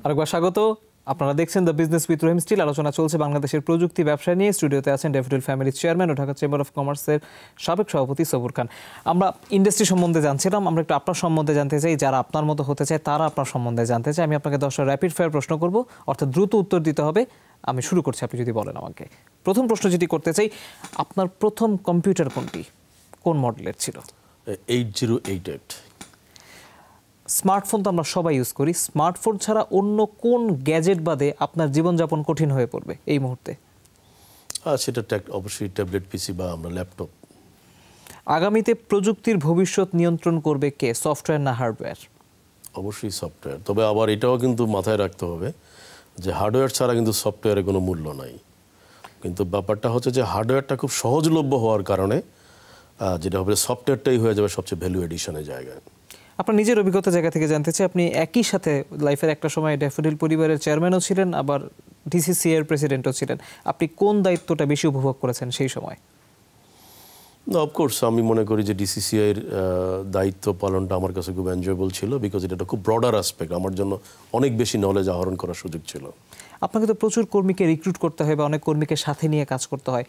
আরেকবার স্বাগত। আপনারা দেখছেন the business with Rahim steel. আলোচনা চলছে বাংলাদেশের প্রযুক্তি ব্যবসা নিয়ে। স্টুডিওতে আছেন ড্যাফোডিল ফ্যামিলির চেয়ারম্যান ও ঢাকা চেম্বার অফ কমার্সের সাবেক সভাপতি সবুর খান। আমরা ইন্ডাস্ট্রি সম্বন্ধে জানছিলাম, আমরা একটু আপনার সম্বন্ধে জানতে চাই। যারা আপনার মতো হতে চায় তারা আপনার সম্বন্ধে জানতে চায়। আমি আপনাকে 10টা র্যাপিড ফায়ার প্রশ্ন করব, অর্থাৎ দ্রুত উত্তর দিতে হবে। আমি শুরু করছি, আপনি যদি বলেন আমাকে। প্রথম প্রশ্ন যেটি করতে চাই, আপনার প্রথম কম্পিউটার কোনটি, কোন মডেলের ছিল? 8088। স্মার্টফোন তো আমরা সবাই ইউজ করি, স্মার্টফোন ছাড়া অন্য কোন গ্যাজেট বাদে আপনার জীবনযাপন কঠিন হয়ে পড়বে এই মুহূর্তে? সেটা অবশ্যই ট্যাবলেট, পিসি বা আমরা ল্যাপটপ। আগামীতে প্রযুক্তির ভবিষ্যৎ নিয়ন্ত্রণ করবে কে, সফটওয়্যার না হার্ডওয়্যার? অবশ্যই সফটওয়্যার। তবে আবার এটাও কিন্তু মাথায় রাখতে হবে যে হার্ডওয়্যার ছাড়া কিন্তু সফটওয়্যারের কোনো মূল্য নাই। কিন্তু ব্যাপারটা হচ্ছে যে হার্ডওয়্যারটা খুব সহজলভ্য হওয়ার কারণে যেটা হবে সফটওয়্যারটাই হয়ে যাবে সবচেয়ে ভ্যালু এডিশনের জায়গায়। আপনার নিজের অভিজ্ঞতা জায়গা থেকে জানতে চাই, আপনি একই সাথে লাইফের একটা সময় ড্যাফোডিল পরিবারের চেয়ারম্যানও ছিলেন, আবার ডিসিসিআই এর প্রেসিডেন্টও ছিলেন। আপনি কোন দায়িত্বটা বেশি উপভোগ করেছেন সেই সময়? না, অফকোর্স আমি মনে করি যে ডিসিসিআইয়ের দায়িত্ব পালনটা আমার কাছে খুব এনজয়েবল ছিল, বিকজ এটা খুব ব্রডার অ্যাসপেক্ট, আমার জন্য অনেক বেশি নলেজ আহরণ করার সুযোগ ছিল। আপনাকে তো প্রচুর কর্মীকে রিক্রুট করতে হয় বা অনেক কর্মীকে সাথে নিয়ে কাজ করতে হয়,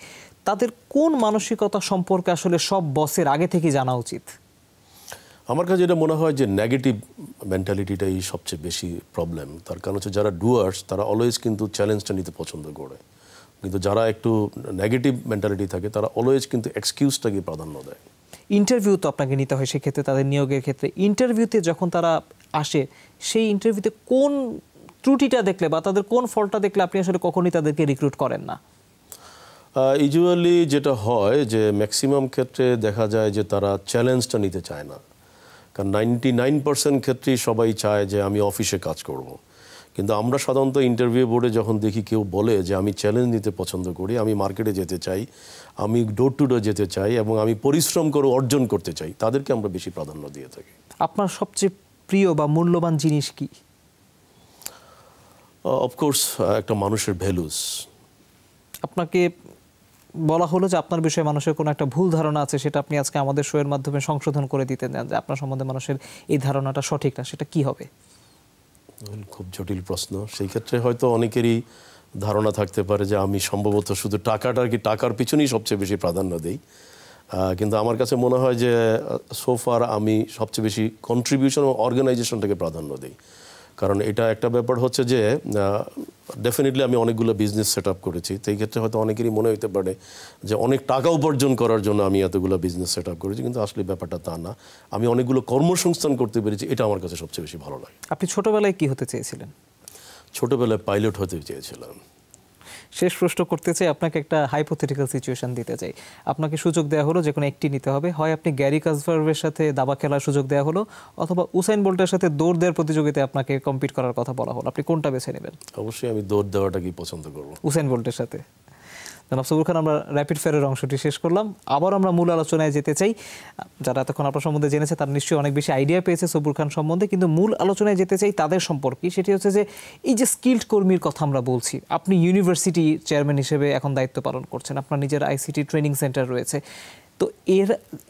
তাদের কোন মানসিকতা সম্পর্কে আসলে সব বসের আগে থেকে জানা উচিত? আমার কাছে যেটা মনে হয় যে নেগেটিভ মেন্টালিটিটাই সবচেয়ে বেশি প্রবলেম। তার কারণ হচ্ছে যারা ডুয়ার্স তারা অলওয়েজ কিন্তু চ্যালেঞ্জটা নিতে পছন্দ করে, কিন্তু যারা একটু নেগেটিভ মেন্টালিটি থাকে তারা অলওয়েজ কিন্তু এক্সকিউজটাকে প্রাধান্য দেয়। ইন্টারভিউ তো আপনাকে নিতে হয় সেক্ষেত্রে, তাদের নিয়োগের ক্ষেত্রে ইন্টারভিউতে যখন তারা আসে, সেই ইন্টারভিউতে কোন ত্রুটিটা দেখলে বা তাদের কোন ফলটা দেখলে আপনি আসলে কখনোই তাদেরকে রিক্রুট করেন না? ইউজুয়ালি যেটা হয় যে ম্যাক্সিমাম ক্ষেত্রে দেখা যায় যে তারা চ্যালেঞ্জটা নিতে চায় না, কারণ 99% ক্ষেত্রেই সবাই চায় যে আমি অফিসে কাজ করব। কিন্তু আমরা সাধারণত ইন্টারভিউ বোর্ডে যখন দেখি কেউ বলে যে আমি চ্যালেঞ্জ নিতে পছন্দ করি, আমি মার্কেটে যেতে চাই, আমি ডোর টু ডোর যেতে চাই এবং আমি পরিশ্রম করে অর্জন করতে চাই, তাদেরকে আমরা বেশি প্রাধান্য দিয়ে থাকি। আপনার সবচেয়ে প্রিয় বা মূল্যবান জিনিস কি? অফকোর্স একটা মানুষের ভ্যালুস। আপনাকে বলা হলো যে আপনার বিষয়ে মানুষের কোনো একটা ভুল ধারণা আছে, সেটা আপনি আজকে আমাদের শোয়ের মাধ্যমে সংশোধন করে দিতে দেন, যে আপনার সম্বন্ধে মানুষের এই ধারণাটা সঠিক না, সেটা কি হবে? খুব জটিল প্রশ্ন। সেই ক্ষেত্রে হয়তো অনেকেরই ধারণা থাকতে পারে যে আমি সম্ভবত শুধু টাকার পিছনেই সবচেয়ে বেশি প্রাধান্য দিই, কিন্তু আমার কাছে মনে হয় যে সোফার আমি সবচেয়ে বেশি কন্ট্রিবিউশন এবং অর্গানাইজেশনটাকে প্রাধান্য দিই। কারণ এটা একটা ব্যাপার হচ্ছে যে ডেফিনেটলি আমি অনেকগুলো বিজনেস সেট আপ করেছি, তো এই ক্ষেত্রে হয়তো অনেকেরই মনে হতে পারে যে অনেক টাকা উপার্জন করার জন্য আমি এতগুলো বিজনেস সেট আপ করেছি, কিন্তু আসলে ব্যাপারটা তা না। আমি অনেকগুলো কর্মসংস্থান করতে পেরেছি, এটা আমার কাছে সবচেয়ে বেশি ভালো লাগে। আপনি ছোটবেলায় কি হতে চেয়েছিলেন? ছোটবেলায় পাইলট হতে চেয়েছিলাম। শেষ প্রশ্ন করতে চাই, আপনাকে একটা হাইপোথেটিক্যাল সিচুয়েশন দিতে চাই। আপনাকে সুযোগ দেওয়া হলো যে কোনো একটি নিতে হবে, হয় আপনি গ্যারি কাসপারভের সাথে দাবা খেলার সুযোগ দেওয়া হলো, অথবা উসাইন বোল্টের সাথে দৌড় দেওয়ার প্রতিযোগিতায় আপনাকে কম্পিট করার কথা বলা হলো, আপনি কোনটা বেছে নেবেন? অবশ্যই আমি দৌড় দেওয়াটাকেই পছন্দ করব, উসাইন বোল্টের সাথে। জনাব সবুর খান, আমরা র্যাপিড ফায়ারের অংশটি শেষ করলাম, আবার আমরা মূল আলোচনায় যেতে চাই। যারা এতক্ষণ আপনার সম্বন্ধে জেনেছে তারা নিশ্চয়ই অনেক বেশি আইডিয়া পেয়েছে সবুর খান সম্বন্ধে, কিন্তু মূল আলোচনায় যেতে চাই তাদের সম্পর্কে। সেটি হচ্ছে যে এই যে স্কিল্ড কর্মীর কথা আমরা বলছি, আপনি ইউনিভার্সিটি চেয়ারম্যান হিসেবে এখন দায়িত্ব পালন করছেন, আপনার নিজের আইসিটি ট্রেনিং সেন্টার রয়েছে, তো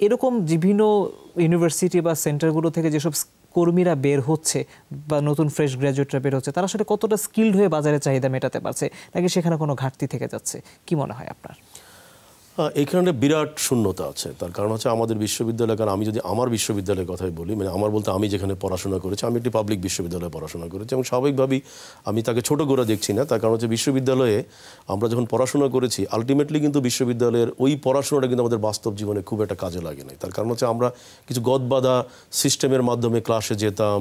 এরকম বিভিন্ন ইউনিভার্সিটি বা সেন্টারগুলো থেকে যেসব কর্মীরা বের হচ্ছে বা নতুন ফ্রেশ গ্র্যাজুয়েটরা বের হচ্ছে, তারা আসলে কতটা স্কিল্ড হয়ে বাজারে চাহিদা মেটাতে পারছে, নাকি সেখানে কোনো ঘাটতি থেকে যাচ্ছে? কি মনে হয় আপনার? এইখানে বিরাট শূন্যতা আছে। তার কারণ হচ্ছে আমাদের বিশ্ববিদ্যালয়, কারণ আমি যদি আমার বিশ্ববিদ্যালয়ের কথাই বলি, মানে আমার বলতে আমি যেখানে পড়াশোনা করেছি, আমি একটি পাবলিক বিশ্ববিদ্যালয়ে পড়াশোনা করেছি এবং স্বাভাবিকভাবেই আমি তাকে ছোট করে দেখছি না। তার কারণ হচ্ছে বিশ্ববিদ্যালয়ে আমরা যখন পড়াশোনা করেছি, আলটিমেটলি কিন্তু বিশ্ববিদ্যালয়ের ওই পড়াশোনাটা কিন্তু আমাদের বাস্তব জীবনে খুব একটা কাজে লাগে নাই। তার কারণ হচ্ছে আমরা কিছু গদবাঁধা সিস্টেমের মাধ্যমে ক্লাসে যেতাম,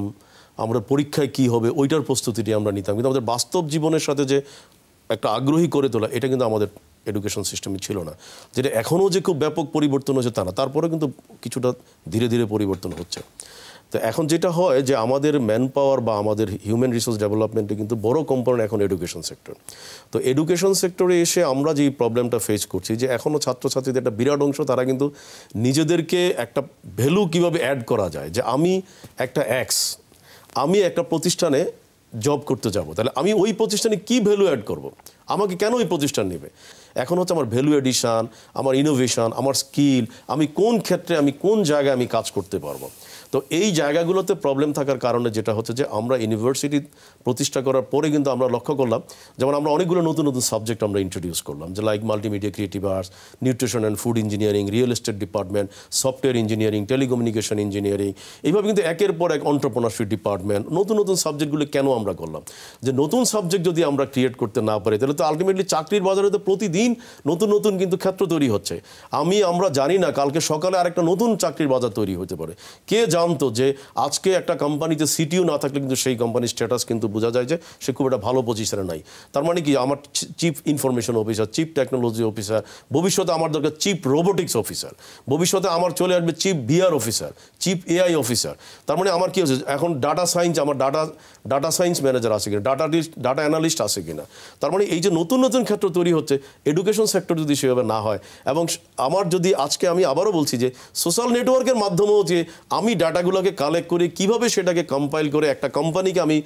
আমরা পরীক্ষায় কি হবে ওইটার প্রস্তুতিটি আমরা নিতাম, কিন্তু আমাদের বাস্তব জীবনের সাথে যে একটা আগ্রহী করে তোলা, এটা কিন্তু আমাদের এডুকেশন সিস্টেমে ছিল না। যেটা এখনও যে খুব ব্যাপক পরিবর্তন হচ্ছে তা না, তারপরে কিন্তু কিছুটা ধীরে ধীরে পরিবর্তন হচ্ছে। তো এখন যেটা হয় যে আমাদের ম্যান পাওয়ার বা আমাদের হিউম্যান রিসোর্স ডেভেলপমেন্টে কিন্তু বড় কম্পোনেন্ট এখন এডুকেশন সেক্টর। তো এডুকেশন সেক্টরে এসে আমরা যে প্রবলেমটা ফেস করছি, যে এখনও ছাত্রছাত্রীদের একটা বিরাট অংশ তারা কিন্তু নিজেদেরকে একটা ভ্যালু কিভাবে অ্যাড করা যায়, যে আমি একটা প্রতিষ্ঠানে জব করতে যাব, তাহলে আমি ওই প্রতিষ্ঠানে কি ভ্যালু অ্যাড করব, আমাকে কেন ওই প্রতিষ্ঠান নেবে। এখন হচ্ছে আমার ভ্যালু এডিশন, আমার ইনোভেশন, আমার স্কিল, আমি কোন ক্ষেত্রে, আমি কোন জায়গায় আমি কাজ করতে পারবো। তো এই জায়গাগুলোতে প্রবলেম থাকার কারণে যেটা হচ্ছে যে আমরা ইউনিভার্সিটি প্রতিষ্ঠা করার পরে কিন্তু আমরা লক্ষ্য করলাম, যেমন আমরা অনেকগুলো নতুন নতুন সাবজেক্ট আমরা ইন্ট্রোডিউস করলাম, যে like multimedia creative arts, nutrition and food engineering, real estate department, software engineering, telecommunication engineering, এইভাবে কিন্তু একের পর এক এন্টারপ্রেনারশিপ ডিপার্টমেন্ট, নতুন নতুন সাবজেক্টগুলো কেন আমরা করলাম? যে নতুন সাবজেক্ট যদি আমরা ক্রিয়েট করতে না পারি তাহলে তো আলটিমেটলি চাকরির বাজারে তো প্রতিদিন নতুন নতুন কিন্তু ক্ষেত্র তৈরি হচ্ছে। আমরা জানি না কালকে সকালে আরেকটা নতুন চাকরির বাজার তৈরি হতে পারে। কে জানতো যে আজকে একটা কোম্পানিতে সিটিও না থাকলে কিন্তু সেই কোম্পানির স্ট্যাটাস কিন্তু বোঝা যায় যে সে খুব একটা ভালো পজিশনে নাই। তার মানে কি, আমার chief information officer, chief technology officer, ভবিষ্যতে আমার দরকার চিফ রোবোটিক্স অফিসার, ভবিষ্যতে আমার চলে আসবে chief BR officer, chief AI officer. তার মানে আমার কি হচ্ছে, এখন ডাটা সায়েন্স, আমার ডাটা সায়েন্স ম্যানেজার আছে কিনা, ডাটা অ্যানালিস্ট আছে কিনা। তার মানে এই যে নতুন নতুন ক্ষেত্র তৈরি হচ্ছে, এডুকেশন সেক্টর যদি সেভাবে না হয়, এবং আমার যদি আজকে আমি আবারও বলছি যে সোশ্যাল নেটওয়ার্কের মাধ্যমেও যে আমি ডাটাগুলোকে কালেক্ট করে কিভাবে সেটাকে কম্পাইল করে একটা কোম্পানিকে আমি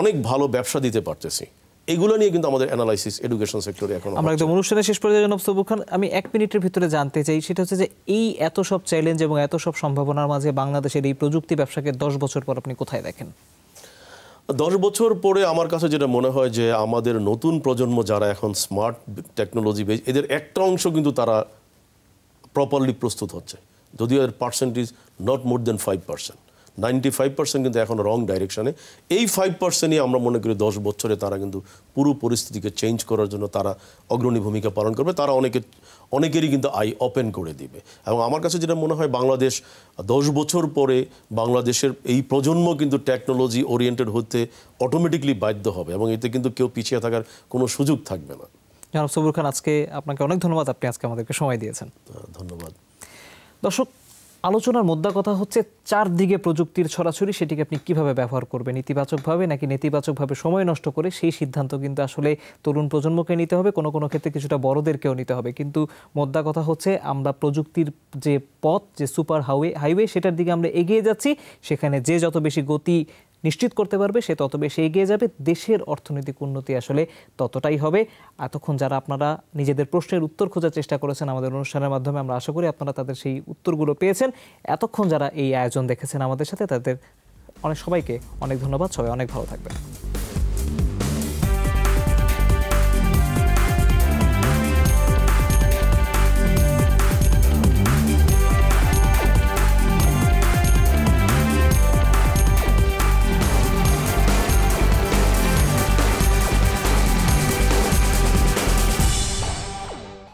অনেক ভালো ব্যবসা দিতে পারতেছি, এগুলো নিয়ে কিন্তু আমাদের অ্যানালাইসিস এডুকেশন সেক্টরে এখন। আমরা একদম অনুষ্ঠানের শেষ পর্যায়ে জনাব সবুর খান, আমি 1 মিনিটের ভিতরে জানতে চাই, সেটা হচ্ছে যে এই এত সব চ্যালেঞ্জ এবং এত সব সম্ভাবনার মাঝে বাংলাদেশের এই প্রযুক্তি ব্যবসাকে 10 বছর পর আপনি কোথায় দেখেন? 10 বছর পরে আমার কাছে যেটা মনে হয় যে আমাদের নতুন প্রজন্ম যারা এখন স্মার্ট টেকনোলজি বেস, এদের একটা অংশ কিন্তু তারা প্রপারলি প্রস্তুত হচ্ছে, যদিও এর পার্সেন্টেজ নট মোর দেন 5%, 95% কিন্তু এখন রং ডাইরেকশনে। এই 5%ই আমরা মনে করি 10 বছরে তারা কিন্তু পুরো পরিস্থিতিকে চেঞ্জ করার জন্য তারা অগ্রণী ভূমিকা পালন করবে, তারা অনেকেরই কিন্তু আই ওপেন করে দিবে। এবং আমার কাছে যেটা মনে হয়, বাংলাদেশ 10 বছর পরে বাংলাদেশের এই প্রজন্ম কিন্তু টেকনোলজি ওরিয়েন্টেড হতে অটোমেটিকলি বাধ্য হবে, এবং এতে কিন্তু কেউ পিছিয়ে থাকার কোনো সুযোগ থাকবে না। জনাব সবুর খান, আজকে আপনাকে অনেক ধন্যবাদ, আপনি আজকে আমাদেরকে সময় দিয়েছেন। ধন্যবাদ। দর্শক, আলোচনার মোদ্দা কথা হচ্ছে চারদিকে প্রযুক্তির ছড়াছড়ি, সেটিকে আপনি কিভাবে ব্যবহার করবেন, ইতিবাচকভাবে নাকি নেতিবাচকভাবে সময় নষ্ট করে, সেই সিদ্ধান্ত কিন্তু আসলে তরুণ প্রজন্মকে নিতে হবে, কোনো কোনো ক্ষেত্রে কিছুটা বড়দেরকেও নিতে হবে। কিন্তু মোদ্দা কথা হচ্ছে আমরা প্রযুক্তির যে পথ, যে সুপার হাইওয়ে, সেটার দিকে আমরা এগিয়ে যাচ্ছি। সেখানে যে যত বেশি গতি নিশ্চিত করতে পারবে সে তত বেশি এগিয়ে যাবে, দেশের অর্থনৈতিক উন্নতি আসলে ততটাই হবে। এতক্ষণ যারা আপনারা নিজেদের প্রশ্নের উত্তর খোঁজার চেষ্টা করেছেন আমাদের অনুষ্ঠানের মাধ্যমে, আমরা আশা করি আপনারা তাদের সেই উত্তরগুলো পেয়েছেন। এতক্ষণ যারা এই আয়োজন দেখেছেন আমাদের সাথে, তাদের সবাইকে অনেক ধন্যবাদ। সবাই অনেক ভালো থাকবেন।